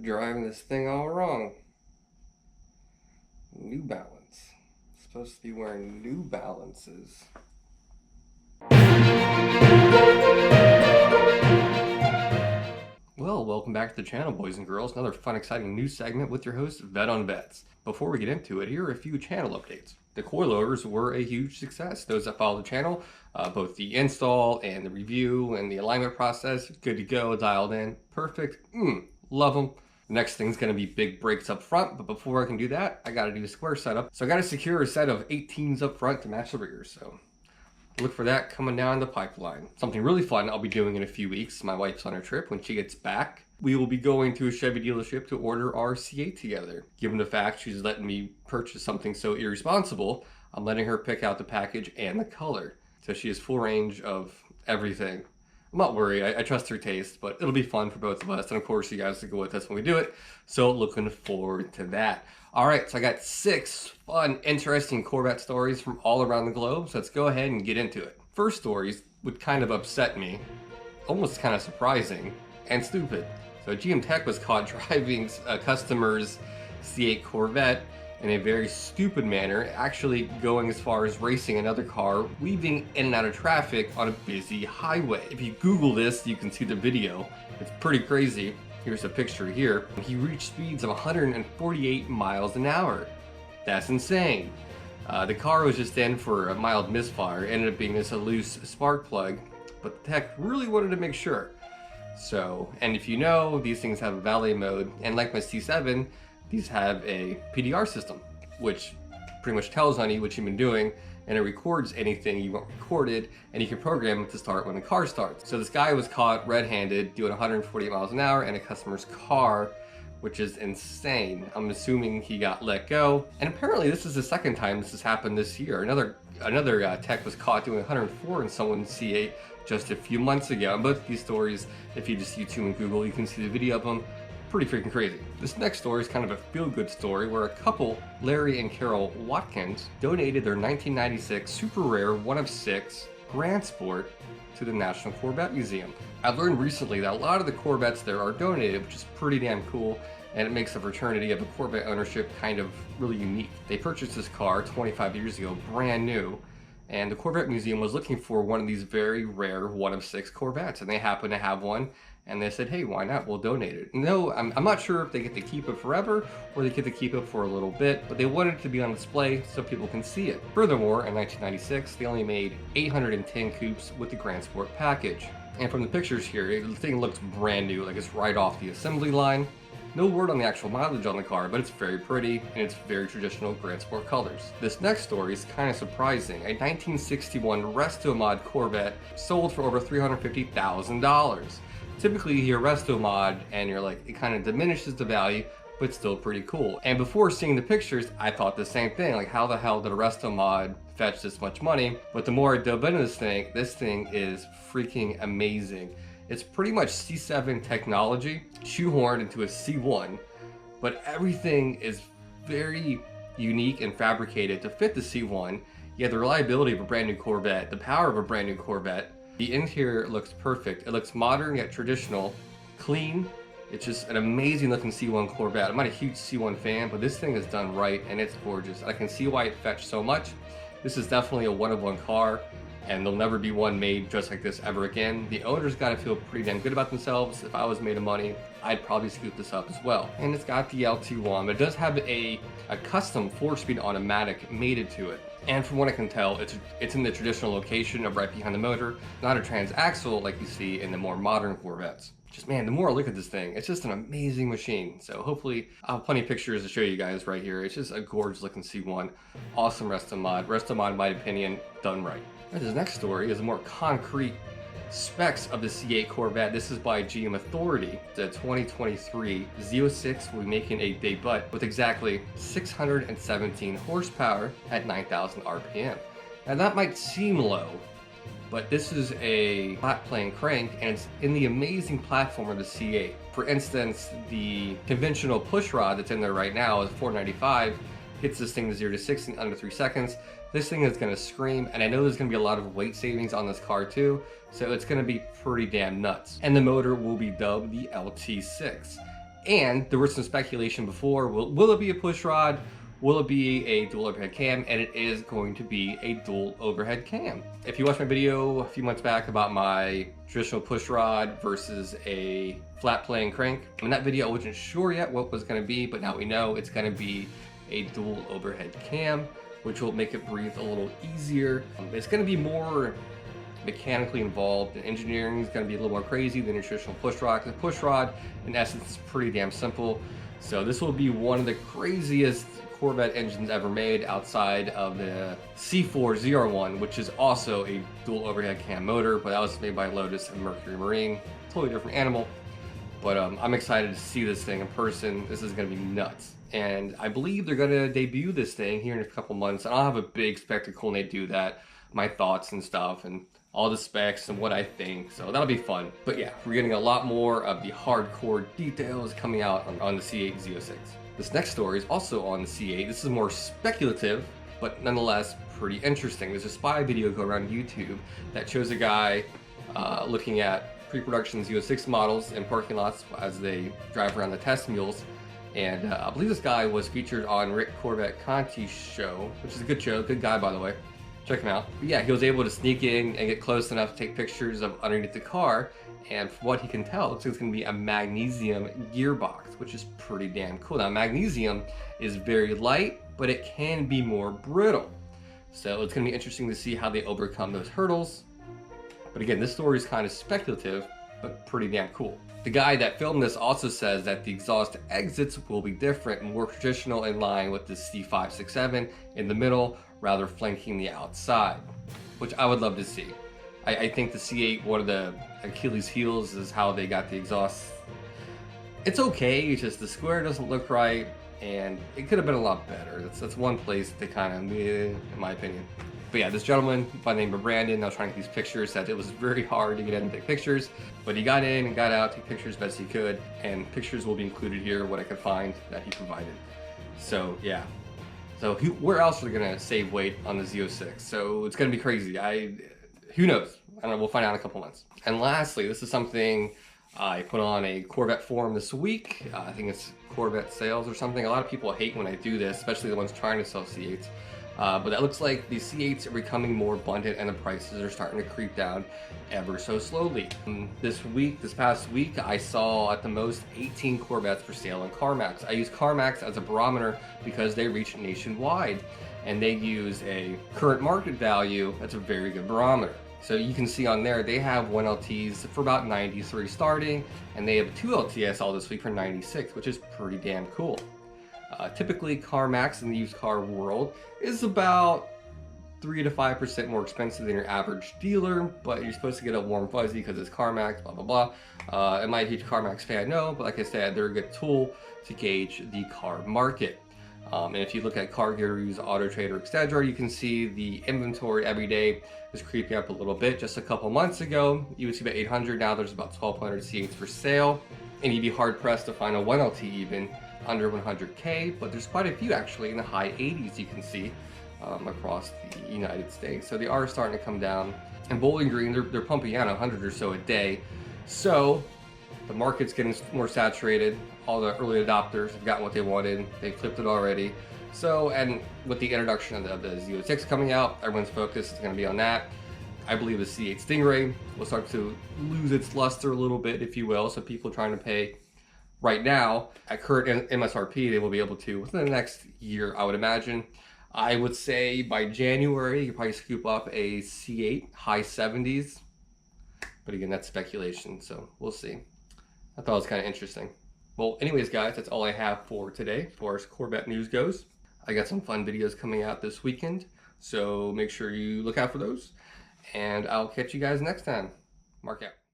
Driving this thing all wrong. New Balance. Supposed to be wearing New Balances. Well, welcome back to the channel, boys and girls. Another fun, exciting news segment with your host, VetOnVettes. Before we get into it, here are a few channel updates. The coilovers were a huge success. Those that follow the channel, both the install and the review and the alignment process, good to go, dialed in, perfect, love them. Next thing's gonna be big brakes up front, but before I can do that, I gotta do a square setup. So I gotta secure a set of 18s up front to match the rear, so look for that coming down the pipeline. Something really fun I'll be doing in a few weeks. My wife's on her trip. When she gets back, we will be going to a Chevy dealership to order our C8 together. Given the fact she's letting me purchase something so irresponsible, I'm letting her pick out the package and the color. So she has full range of everything. I'm not worried, I trust her taste, but it'll be fun for both of us, and of course you guys to go with us when we do it, so looking forward to that. Alright, so I got 6 fun, interesting Corvette stories from all around the globe, so let's go ahead and get into it. First stories would kind of upset me, almost kind of surprising, and stupid. So GM Tech was caught driving a customer's C8 Corvette in a very stupid manner, actually going as far as racing another car, weaving in and out of traffic on a busy highway. If you Google this, you can see the video. It's pretty crazy. Here's a picture here. He reached speeds of 148 miles an hour. That's insane. The car was just in for a mild misfire, ended up being just a loose spark plug, but the tech really wanted to make sure. So, and if you know, these things have a valet mode, and like my C7, these have a PDR system, which pretty much tells on you what you've been doing, and it records anything you want recorded, and you can program it to start when the car starts. So this guy was caught red-handed doing 148 miles an hour in a customer's car, which is insane. I'm assuming he got let go, and apparently this is the second time this has happened this year. Another tech was caught doing 104 in someone's C8 just a few months ago. And both of these stories, if you just YouTube and Google, you can see the video of them. Pretty freaking crazy. This next story is kind of a feel-good story where a couple, Larry and Carol Watkins, donated their 1996 super rare 1 of 6 Grand Sport to the National Corvette Museum. I've learned recently that a lot of the Corvettes there are donated, which is pretty damn cool, and it makes the fraternity of a Corvette ownership kind of really unique. They purchased this car 25 years ago, brand new, and the Corvette Museum was looking for one of these very rare 1 of 6 Corvettes, and they happened to have one, and they said, hey, why not? We'll donate it. No, I'm not sure if they get to keep it forever or they get to keep it for a little bit, but they wanted it to be on display so people can see it. Furthermore, in 1996, they only made 810 coupes with the Grand Sport package. And from the pictures here, the thing looks brand new, like it's right off the assembly line. No word on the actual mileage on the car, but it's very pretty and it's very traditional Grand Sport colors. This next story is kind of surprising. A 1961 Restomod Corvette sold for over $350,000. Typically you hear Restomod and you're like, it kind of diminishes the value, but still pretty cool. And before seeing the pictures, I thought the same thing, like how the hell did a Restomod fetch this much money? But the more I dove into this thing is freaking amazing. It's pretty much C7 technology shoehorned into a C1, but everything is very unique and fabricated to fit the C1. You have the reliability of a brand new Corvette, the power of a brand new Corvette. The interior looks perfect. It looks modern yet traditional, clean. It's just an amazing looking C1 Corvette. I'm not a huge C1 fan, but this thing is done right and it's gorgeous. I can see why it fetched so much. This is definitely a one-of-one car, and there'll never be one made just like this ever again. The owners gotta feel pretty damn good about themselves. If I was made of money, I'd probably scoop this up as well. And it's got the LT1, but it does have a custom 4-speed automatic mated to it. And from what I can tell, it's in the traditional location of right behind the motor, not a transaxle like you see in the more modern Corvettes. Just, man, the more I look at this thing, it's just an amazing machine. So hopefully I'll have plenty of pictures to show you guys right here. It's just a gorgeous looking C1. Awesome Restomod. Restomod, in my opinion, done right. This next story is a more concrete specs of the C8 Corvette. This is by GM Authority. The 2023 Z06 will be making a debut with exactly 617 horsepower at 9,000 RPM. Now that might seem low, but this is a flat plane crank and it's in the amazing platform of the C8. For instance, the conventional push rod that's in there right now is 495, hits this thing to 0 to 60 in under 3 seconds. This thing is going to scream, and I know there's going to be a lot of weight savings on this car too, so it's going to be pretty damn nuts. And the motor will be dubbed the LT6. And there was some speculation before, will it be a push rod? Will it be a dual overhead cam? And it is going to be a dual overhead cam. If you watched my video a few months back about my traditional push rod versus a flat plane crank, in that video I wasn't sure yet what was going to be, but now we know it's going to be a dual overhead cam, which will make it breathe a little easier. It's going to be more mechanically involved, and engineering is going to be a little more crazy than a traditional push rod. The push rod, in essence, is pretty damn simple. So this will be one of the craziest Corvette engines ever made, outside of the C401, which is also a dual overhead cam motor, but that was made by Lotus and Mercury Marine. Totally different animal. But I'm excited to see this thing in person. This is going to be nuts. And I believe they're going to debut this thing here in a couple months, and I'll have a big spectacle when they do that, my thoughts and stuff, and all the specs and what I think, so that'll be fun. But yeah, we're getting a lot more of the hardcore details coming out on the C8 Z06. This next story is also on the C8. This is more speculative, but nonetheless pretty interesting. There's a spy video go around YouTube that shows a guy looking at pre-production Z06 models in parking lots as they drive around the test mules. And I believe this guy was featured on Rick Corvette Conti's show, which is a good show, good guy by the way. Check him out. But yeah, he was able to sneak in and get close enough to take pictures of underneath the car, and from what he can tell, it's going to be a magnesium gearbox, which is pretty damn cool. Now, magnesium is very light, but it can be more brittle. So it's going to be interesting to see how they overcome those hurdles. But again, this story is kind of speculative, but pretty damn cool. The guy that filmed this also says that the exhaust exits will be different and more traditional, in line with the C567 in the middle, rather flanking the outside, which I would love to see. I think the C8, one of the Achilles heels is how they got the exhaust. It's okay, it's just the square doesn't look right, and it could have been a lot better. That's one place they kind of, in my opinion. But yeah, this gentleman by the name of Brandon, I was trying to take these pictures, said it was very hard to get in and take pictures, but he got in and got out, take pictures best he could, and pictures will be included here, what I could find that he provided. So yeah. So where else are they gonna save weight on the Z06? So it's gonna be crazy. Who knows? I don't know, we'll find out in a couple months. And lastly, this is something I put on a Corvette forum this week. I think it's Corvette Sales or something. A lot of people hate when I do this, especially the ones trying to sell C8s. But it looks like the C8s are becoming more abundant and the prices are starting to creep down ever so slowly. This past week, I saw at the most 18 Corvettes for sale on CarMax. I use CarMax as a barometer because they reach nationwide and they use a current market value. That's a very good barometer. So you can see on there, they have 1 LTs for about 93 starting, and they have 2 LTs all this week for 96, which is pretty damn cool. Typically, CarMax in the used car world is about 3 to 5% more expensive than your average dealer, but you're supposed to get a warm fuzzy because it's CarMax, blah, blah, blah. Am I a huge CarMax fan? No, but like I said, they're a good tool to gauge the car market. And if you look at Car Gurus, Auto Trader, etc., you can see the inventory every day is creeping up a little bit. Just a couple months ago, you would see about 800. Now there's about 1,200 C8s for sale, and you'd be hard pressed to find a 1LT even under 100K, but there's quite a few actually in the high 80s you can see across the United States. So they are starting to come down. And Bowling Green, they're pumping out 100 or so a day. So the market's getting more saturated. All the early adopters have gotten what they wanted. They flipped it already. So, and with the introduction of the Z06 coming out, everyone's focus is going to be on that. I believe the C8 Stingray will start to lose its luster a little bit, if you will. So people trying to pay right now at current MSRP, they will be able to within the next year, I would imagine. I would say by January, you could probably scoop up a C8 high 70s. But again, that's speculation, so we'll see. I thought it was kind of interesting. Well, anyways, guys, that's all I have for today as far as Corvette news goes. I got some fun videos coming out this weekend, so make sure you look out for those. And I'll catch you guys next time. Mark out.